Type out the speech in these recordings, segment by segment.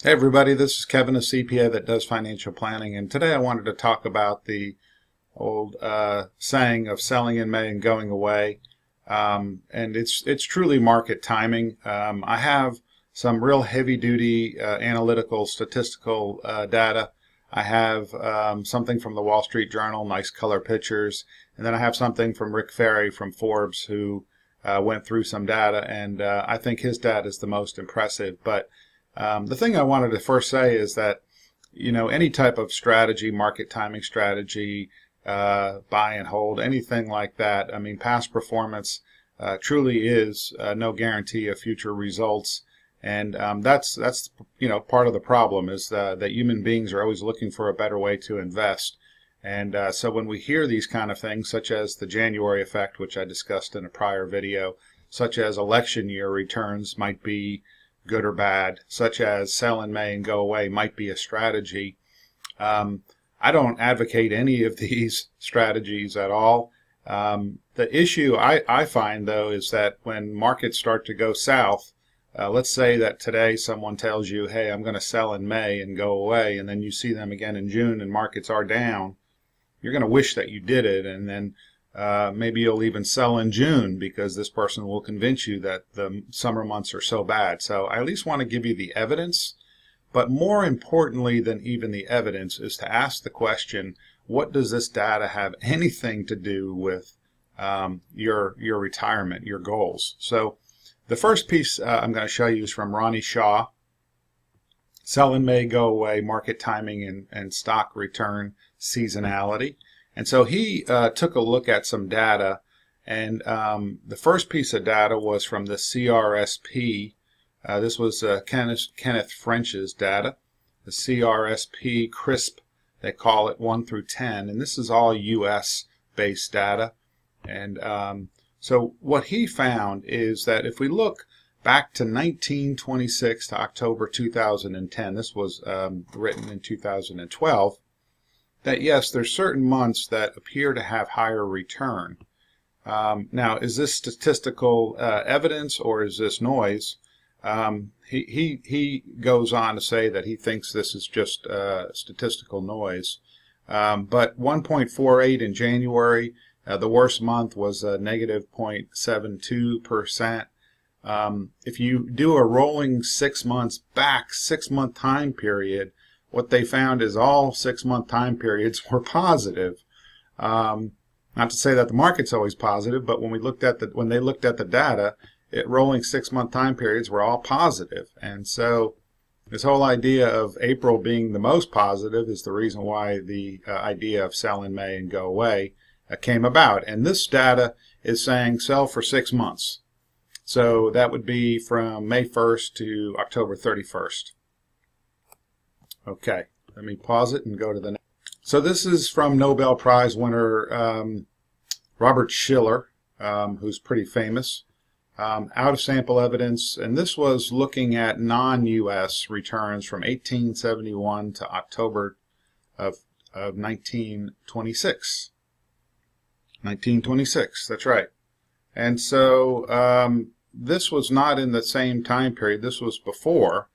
Hey everybody, this is Kevin, a CPA that does financial planning, and today I wanted to talk about the old saying of selling in May and going away. And it's truly market timing. I have some real heavy duty analytical statistical data. I have something from the Wall Street Journal, nice color pictures, and then I have something from Rick Ferri from Forbes, who went through some data, and I think his data is the most impressive. But the thing I wanted to first say is that, any type of strategy, market timing strategy, buy and hold, anything like that, I mean, past performance truly is no guarantee of future results. And that's part of the problem is that human beings are always looking for a better way to invest. And so when we hear these kind of things, such as the January effect, which I discussed in a prior video, such as election year returns might be good or bad, such as sell in May and go away might be a strategy. I don't advocate any of these strategies at all. The issue I find, though, is that when markets start to go south, let's say that today someone tells you, hey, I'm going to sell in May and go away, and then you see them again in June and markets are down. You're going to wish that you did it, and then maybe you'll even sell in June because this person will convince you that the summer months are so bad. So I at least want to give you the evidence, but more importantly than even the evidence is to ask the question, what does this data have anything to do with your retirement, your goals? So the first piece I'm going to show you is from Ronnie Shaw, Sell in May, Go Away, Market Timing and Stock Return Seasonality. And so he took a look at some data, and the first piece of data was from the CRSP. This was Kenneth French's data, the CRSP CRISP, they call it 1 through 10, and this is all U.S. based data. And so what he found is that if we look back to 1926 to October 2010, this was written in 2012, that yes, there's certain months that appear to have higher return. Now, is this statistical evidence or is this noise? He goes on to say that he thinks this is just statistical noise. But 1.48 in January, the worst month was negative 0.72%. If you do a rolling 6 months back, 6-month time period, what they found is all 6-month time periods were positive. Not to say that the market's always positive, but when they looked at the data, rolling 6-month time periods were all positive. And so this whole idea of April being the most positive is the reason why the idea of sell in May and go away came about. And this data is saying sell for 6 months. So that would be from May 1st to October 31st. Okay, let me pause it and go to the next. So this is from Nobel Prize winner Robert Shiller, who's pretty famous. Out of sample evidence, and this was looking at non-U.S. returns from 1871 to October of 1926. 1926, that's right. And so this was not in the same time period, this was before.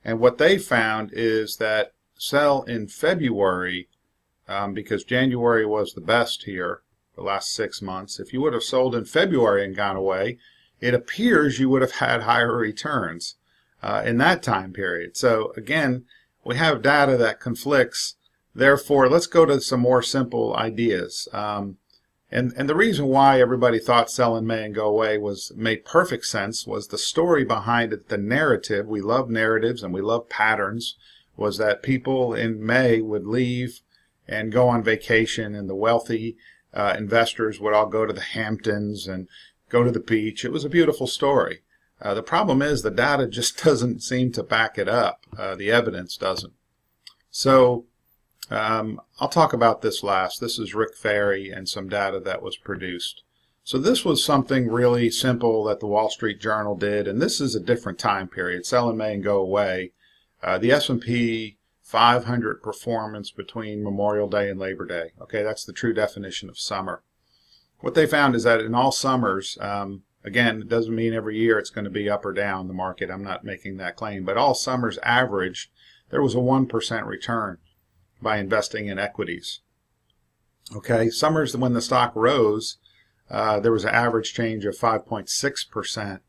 And what they found is that sell in February, because January was the best here, the last 6 months, if you would have sold in February and gone away, it appears you would have had higher returns in that time period. So again, we have data that conflicts. Therefore, let's go to some more simple ideas. And the reason why everybody thought sell in May and go away made perfect sense was the story behind it, the narrative. We love narratives and we love patterns. Was that people in May would leave and go on vacation, and the wealthy investors would all go to the Hamptons and go to the beach. It was a beautiful story. The problem is the data just doesn't seem to back it up. The evidence doesn't. So I'll talk about this last. This is Rick Ferri and some data that was produced. So this was something really simple that the Wall Street Journal did, and this is a different time period. Sell in May and go away. The S&P 500 performance between Memorial Day and Labor Day. Okay, that's the true definition of summer. What they found is that in all summers, Again, it doesn't mean every year it's going to be up or down the market. I'm not making that claim. But all summers averaged, there was a 1% return by investing in equities. Okay, summers when the stock rose, there was an average change of 5.6%.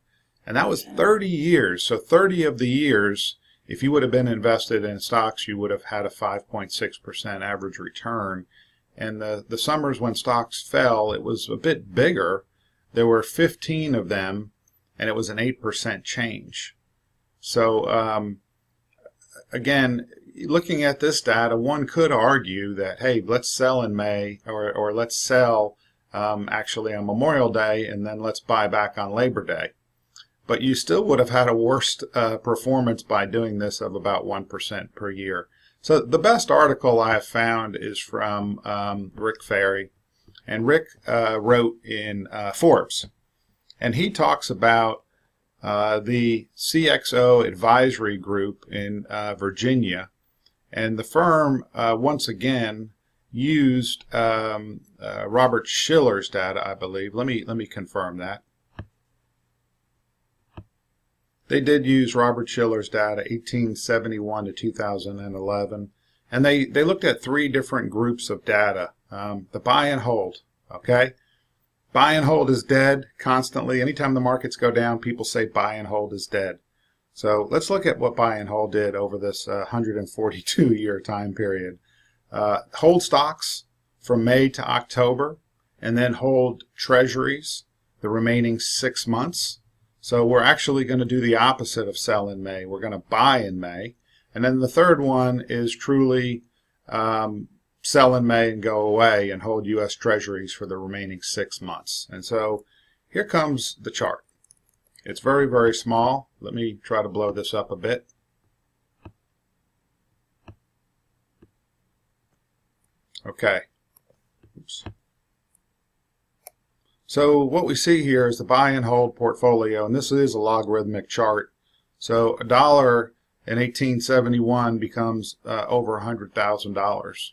And that was 30 years. So 30 of the years, if you would have been invested in stocks, you would have had a 5.6% average return. And the summers when stocks fell, it was a bit bigger. There were 15 of them, and it was an 8% change. So again, looking at this data, one could argue that, hey, let's sell in May, or let's sell actually on Memorial Day, and then let's buy back on Labor Day. But you still would have had a worse performance by doing this of about 1% per year. So the best article I have found is from Rick Ferri. And Rick wrote in Forbes. And he talks about the CXO Advisory Group in Virginia. And the firm, once again, used Robert Shiller's data, I believe. Let me confirm that. They did use Robert Shiller's data, 1871 to 2011, and they looked at 3 different groups of data. The buy and hold, okay? Buy and hold is dead constantly. Anytime the markets go down, people say buy and hold is dead. So let's look at what buy and hold did over this 142-year time period. Hold stocks from May to October, and then hold treasuries the remaining 6 months. So we're actually going to do the opposite of sell in May. We're going to buy in May. And then the third one is truly sell in May and go away and hold U.S. Treasuries for the remaining 6 months. And so here comes the chart. It's very, very small. Let me try to blow this up a bit. Okay. Oops. So what we see here is the buy and hold portfolio, and this is a logarithmic chart. So $1 in 1871 becomes over $100,000.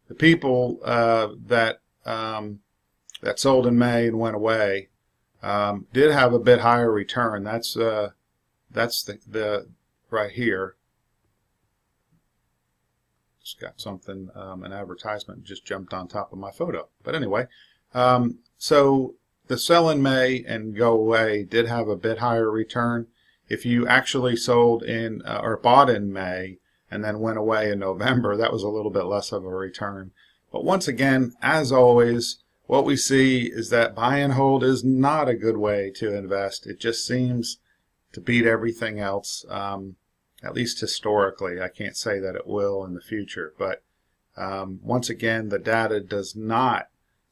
The people that sold in May and went away did have a bit higher return. That's the right here. Just got something, an advertisement just jumped on top of my photo. But anyway. So the sell in May and go away did have a bit higher return. If you actually sold in or bought in May and then went away in November, that was a little bit less of a return. But once again, as always, what we see is that buy and hold is not a good way to invest. It just seems to beat everything else, at least historically. I can't say that it will in the future, but once again, the data does not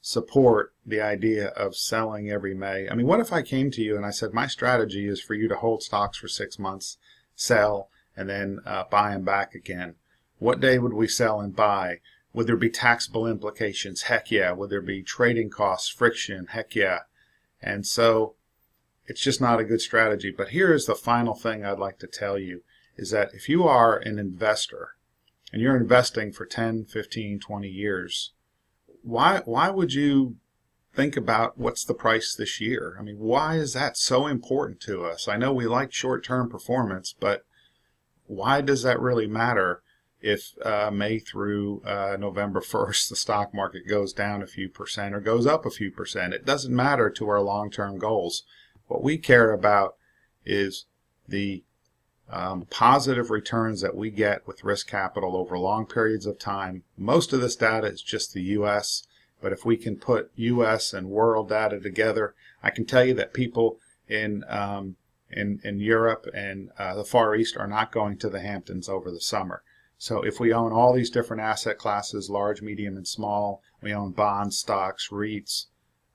support the idea of selling every May. I mean, what if I came to you and I said, my strategy is for you to hold stocks for 6 months, sell, and then buy them back again? What day would we sell and buy? Would there be taxable implications? Heck yeah. Would there be trading costs, friction? Heck yeah. And so it's just not a good strategy. But here is the final thing I'd like to tell you, is that if you are an investor and you're investing for 10, 15, 20 years, why would you think about what's the price this year? I mean, why is that so important to us? I know we like short-term performance, but why does that really matter if May through November 1st the stock market goes down a few percent or goes up a few percent? It doesn't matter to our long-term goals. What we care about is the positive returns that we get with risk capital over long periods of time. Most of this data is just the U.S., but if we can put U.S. and world data together, I can tell you that people in Europe and the Far East are not going to the Hamptons over the summer. So if we own all these different asset classes, large, medium, and small, we own bonds, stocks, REITs,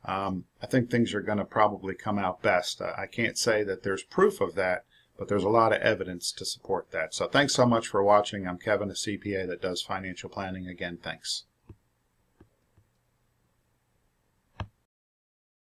I think things are going to probably come out best. I can't say that there's proof of that, but there's a lot of evidence to support that. So thanks so much for watching. I'm Kevin, a CPA that does financial planning. Again, thanks.